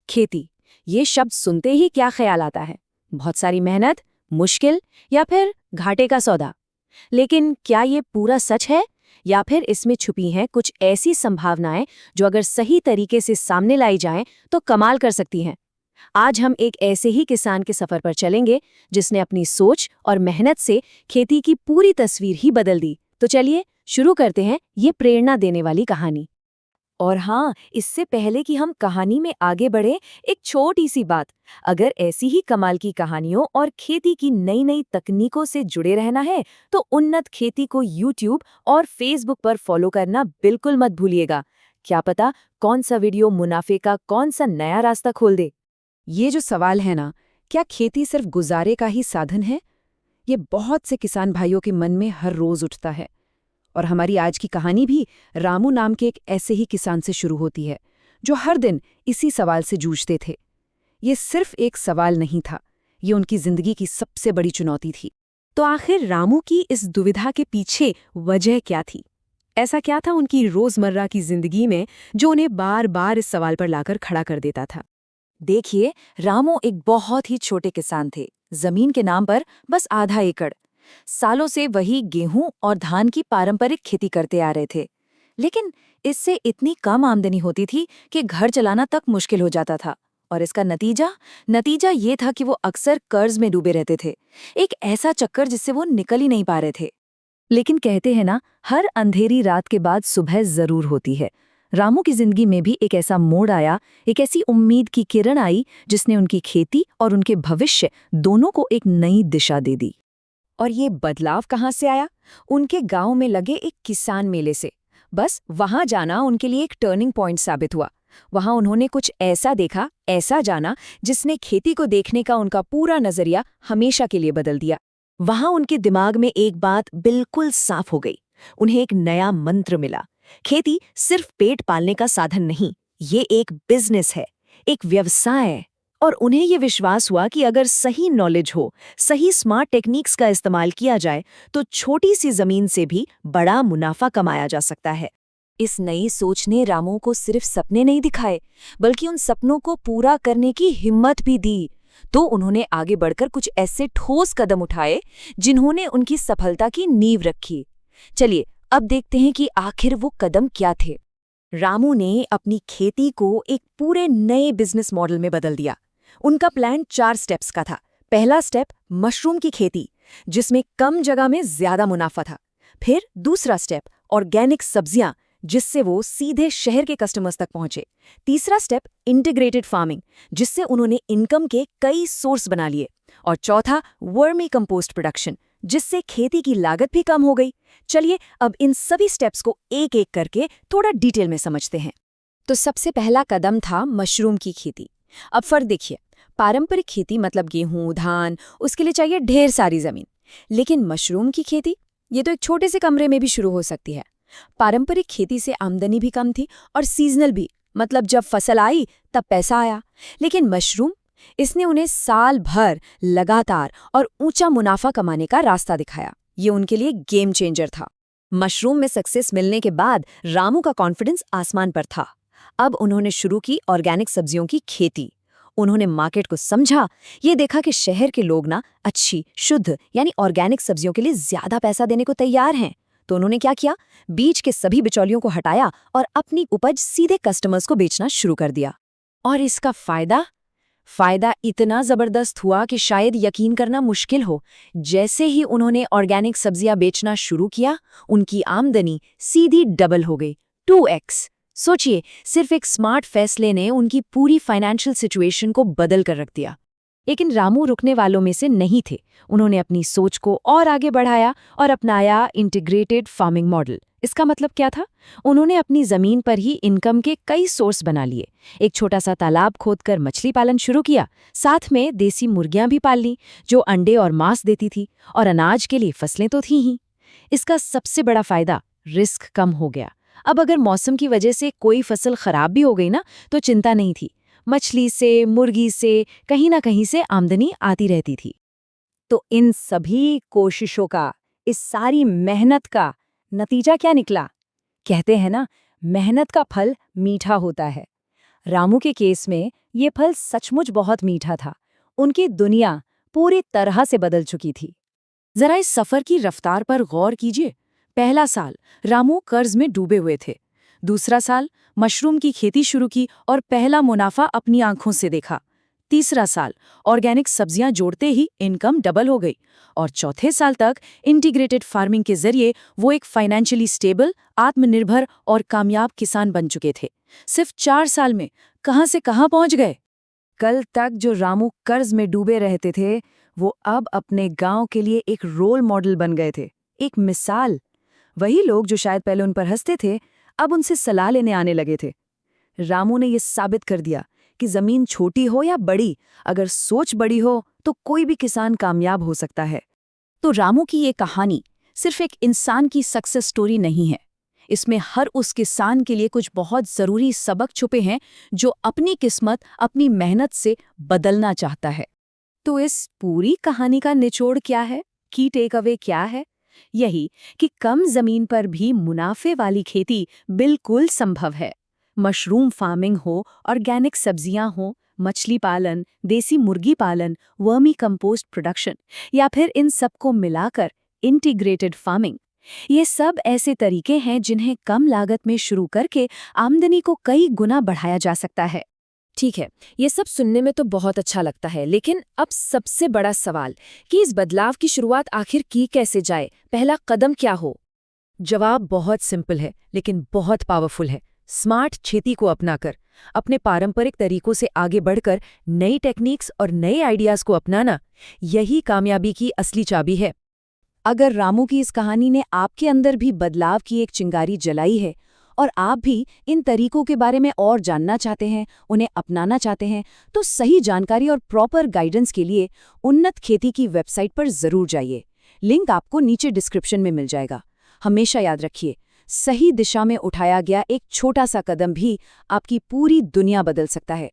खेती, ये शब्द सुनते ही क्या ख्याल आता है? बहुत सारी मेहनत, मुश्किल या फिर घाटे का सौदा। लेकिन क्या ये पूरा सच है या फिर इसमें छुपी हैं कुछ ऐसी संभावनाएं जो अगर सही तरीके से सामने लाई जाएं तो कमाल कर सकती हैं? आज हम एक ऐसे ही किसान के सफर पर चलेंगे जिसने अपनी सोच और मेहनत से खेती की पूरी तस्वीर ही बदल दी। तो चलिए शुरू करते हैं ये प्रेरणा देने वाली कहानी। और हाँ, इससे पहले कि हम कहानी में आगे बढ़े, एक छोटी सी बात। अगर ऐसी ही कमाल की कहानियों और खेती की नई नई तकनीकों से जुड़े रहना है तो उन्नत खेती को यूट्यूब और फेसबुक पर फॉलो करना बिल्कुल मत भूलिएगा। क्या पता कौन सा वीडियो मुनाफे का कौन सा नया रास्ता खोल दे। ये जो सवाल है ना, क्या खेती सिर्फ गुजारे का ही साधन है? ये बहुत से किसान भाइयों के मन में हर रोज उठता है। और हमारी आज की कहानी भी रामू नाम के एक ऐसे ही किसान से शुरू होती है, जो हर दिन इसी सवाल से जूझते थे। ये सिर्फ एक सवाल नहीं था, ये उनकी जिंदगी की सबसे बड़ी चुनौती थी। तो आखिर रामू की इस दुविधा के पीछे वजह क्या थी? ऐसा क्या था उनकी रोजमर्रा की जिंदगी में जो उन्हें बार बार इस सवाल पर लाकर खड़ा कर देता था? देखिए, रामू एक बहुत ही छोटे किसान थे। जमीन के नाम पर बस आधा एकड़। सालों से वही गेहूं और धान की पारंपरिक खेती करते आ रहे थे। लेकिन इससे इतनी कम आमदनी होती थी कि घर चलाना तक मुश्किल हो जाता था। और इसका नतीजा ये था कि वो अक्सर कर्ज में डूबे रहते थे। एक ऐसा चक्कर जिससे वो निकल ही नहीं पा रहे थे। लेकिन कहते हैं ना, हर अंधेरी रात के बाद सुबह जरूर होती है। रामू की जिंदगी में भी एक ऐसा मोड़ आया, एक ऐसी उम्मीद की किरण आई जिसने उनकी खेती और उनके भविष्य दोनों को एक नई दिशा दे दी। और ये बदलाव कहाँ से आया? उनके गांव में लगे एक किसान मेले से। बस वहां जाना उनके लिए एक टर्निंग पॉइंट साबित हुआ। वहां उन्होंने कुछ ऐसा देखा, ऐसा जाना, जिसने खेती को देखने का उनका पूरा नजरिया हमेशा के लिए बदल दिया। वहां उनके दिमाग में एक बात बिल्कुल साफ हो गई। उन्हें एक नया मंत्र मिला। खेती सिर्फ पेट पालने का साधन नहीं, ये एक बिजनेस है, एक व्यवसाय है। और उन्हें ये विश्वास हुआ कि अगर सही नॉलेज हो, सही स्मार्ट टेक्निक्स का इस्तेमाल किया जाए तो छोटी सी जमीन से भी बड़ा मुनाफा कमाया जा सकता है। इस नई सोच ने रामू को सिर्फ सपने नहीं दिखाए, बल्कि उन सपनों को पूरा करने की हिम्मत भी दी। तो उन्होंने आगे बढ़कर कुछ ऐसे ठोस कदम उठाए जिन्होंने उनकी सफलता की नींव रखी। चलिए अब देखते हैं कि आखिर वो कदम क्या थे। रामू ने अपनी खेती को एक पूरे नए बिजनेस मॉडल में बदल दिया। उनका प्लान 4 स्टेप्स का था। पहला स्टेप मशरूम की खेती, जिसमें कम जगह में ज्यादा मुनाफा था। फिर दूसरा स्टेप ऑर्गेनिक सब्जियां, जिससे वो सीधे शहर के कस्टमर्स तक पहुंचे। तीसरा स्टेप इंटीग्रेटेड फार्मिंग, जिससे उन्होंने इनकम के कई सोर्स बना लिए। और चौथा वर्मी कंपोस्ट प्रोडक्शन, जिससे खेती की लागत भी कम हो गई। चलिए अब इन सभी स्टेप्स को एक एक करके थोड़ा डिटेल में समझते हैं। तो सबसे पहला कदम था मशरूम की खेती। अब फर्क देखिए, पारंपरिक खेती मतलब गेहूं, धान, उसके लिए चाहिए ढेर सारी जमीन। लेकिन मशरूम की खेती, ये तो एक छोटे से कमरे में भी शुरू हो सकती है। पारंपरिक खेती से आमदनी भी कम थी और सीजनल भी, मतलब जब फसल आई तब पैसा आया। लेकिन मशरूम, इसने उन्हें साल भर लगातार और ऊंचा मुनाफा कमाने का रास्ता दिखाया। ये उनके लिए गेम चेंजर था। मशरूम में सक्सेस मिलने के बाद रामू का कॉन्फिडेंस आसमान पर था। अब उन्होंने शुरू की ऑर्गेनिक सब्जियों की खेती। उन्होंने मार्केट को समझा, ये देखा कि शहर के लोग ना अच्छी, शुद्ध यानी ऑर्गेनिक सब्जियों के लिए ज्यादा पैसा देने को तैयार हैं। तो उन्होंने क्या किया, बीज के सभी बिचौलियों को हटाया और अपनी उपज सीधे कस्टमर्स को बेचना शुरू कर दिया। और इसका फायदा इतना जबरदस्त हुआ कि शायद यकीन करना मुश्किल हो। जैसे ही उन्होंने ऑर्गेनिक सब्जियां बेचना शुरू किया, उनकी आमदनी सीधी डबल हो गई, 2x। सोचिए, सिर्फ एक स्मार्ट फैसले ने उनकी पूरी फाइनेंशियल सिचुएशन को बदल कर रख दिया। लेकिन रामू रुकने वालों में से नहीं थे। उन्होंने अपनी सोच को और आगे बढ़ाया और अपनाया इंटीग्रेटेड फार्मिंग मॉडल। इसका मतलब क्या था? उन्होंने अपनी जमीन पर ही इनकम के कई सोर्स बना लिए। एक छोटा सा तालाब खोदकर मछली पालन शुरू किया, साथ में देसी मुर्गियां भी पाल ली जो अंडे और मांस देती थी, और अनाज के लिए फसलें तो थी ही। इसका सबसे बड़ा फायदा, रिस्क कम हो गया। अब अगर मौसम की वजह से कोई फसल खराब भी हो गई ना, तो चिंता नहीं थी। मछली से, मुर्गी से कहीं ना कहीं से आमदनी आती रहती थी। तो इन सभी कोशिशों का, इस सारी मेहनत का नतीजा क्या निकला? कहते हैं ना, मेहनत का फल मीठा होता है। रामू के केस में ये फल सचमुच बहुत मीठा था। उनकी दुनिया पूरी तरह से बदल चुकी थी। जरा इस सफर की रफ्तार पर गौर कीजिए। पहला साल रामू कर्ज में डूबे हुए थे। दूसरा साल मशरूम की खेती शुरू की और पहला मुनाफा अपनी आंखों से देखा। तीसरा साल ऑर्गेनिक सब्जियां जोड़ते ही इनकम डबल हो गई और चौथे साल तक इंटीग्रेटेड फार्मिंग के जरिए वो एक फाइनेंशियली स्टेबल, आत्मनिर्भर और कामयाब किसान बन चुके थे। सिर्फ 4 साल में कहां से कहां पहुंच गए। कल तक जो रामू कर्ज में डूबे रहते थे, वो अब अपने गांव के लिए एक रोल मॉडल बन गए थे, एक मिसाल। वही लोग जो शायद पहले उन पर हंसते थे, अब उनसे सलाह लेने आने लगे थे। रामू ने ये साबित कर दिया कि जमीन छोटी हो या बड़ी, अगर सोच बड़ी हो तो कोई भी किसान कामयाब हो सकता है। तो रामू की ये कहानी सिर्फ एक इंसान की सक्सेस स्टोरी नहीं है। इसमें हर उस किसान के लिए कुछ बहुत जरूरी सबक छुपे हैं जो अपनी किस्मत अपनी मेहनत से बदलना चाहता है। तो इस पूरी कहानी का निचोड़ क्या है? की टेक अवे क्या है? यही कि कम जमीन पर भी मुनाफे वाली खेती बिल्कुल संभव है। मशरूम फार्मिंग हो, ऑर्गेनिक सब्जियां हो, मछली पालन, देसी मुर्गी पालन, वर्मी कंपोस्ट प्रोडक्शन या फिर इन सबको मिलाकर इंटीग्रेटेड फार्मिंग, ये सब ऐसे तरीके हैं जिन्हें कम लागत में शुरू करके आमदनी को कई गुना बढ़ाया जा सकता है। ठीक है, ये सब सुनने में तो बहुत अच्छा लगता है, लेकिन अब सबसे बड़ा सवाल कि इस बदलाव की शुरुआत आखिर की कैसे जाए, पहला कदम क्या हो? जवाब बहुत सिंपल है लेकिन बहुत पावरफुल है। स्मार्ट खेती को अपनाकर, अपने पारंपरिक तरीकों से आगे बढ़कर नई टेक्निक्स और नए आइडियाज को अपनाना, यही कामयाबी की असली चाबी है। अगर रामू की इस कहानी ने आपके अंदर भी बदलाव की एक चिंगारी जलाई है और आप भी इन तरीकों के बारे में और जानना चाहते हैं, उन्हें अपनाना चाहते हैं, तो सही जानकारी और प्रॉपर गाइडेंस के लिए उन्नत खेती की वेबसाइट पर जरूर जाइए। लिंक आपको नीचे डिस्क्रिप्शन में मिल जाएगा। हमेशा याद रखिए, सही दिशा में उठाया गया एक छोटा सा कदम भी आपकी पूरी दुनिया बदल सकता है।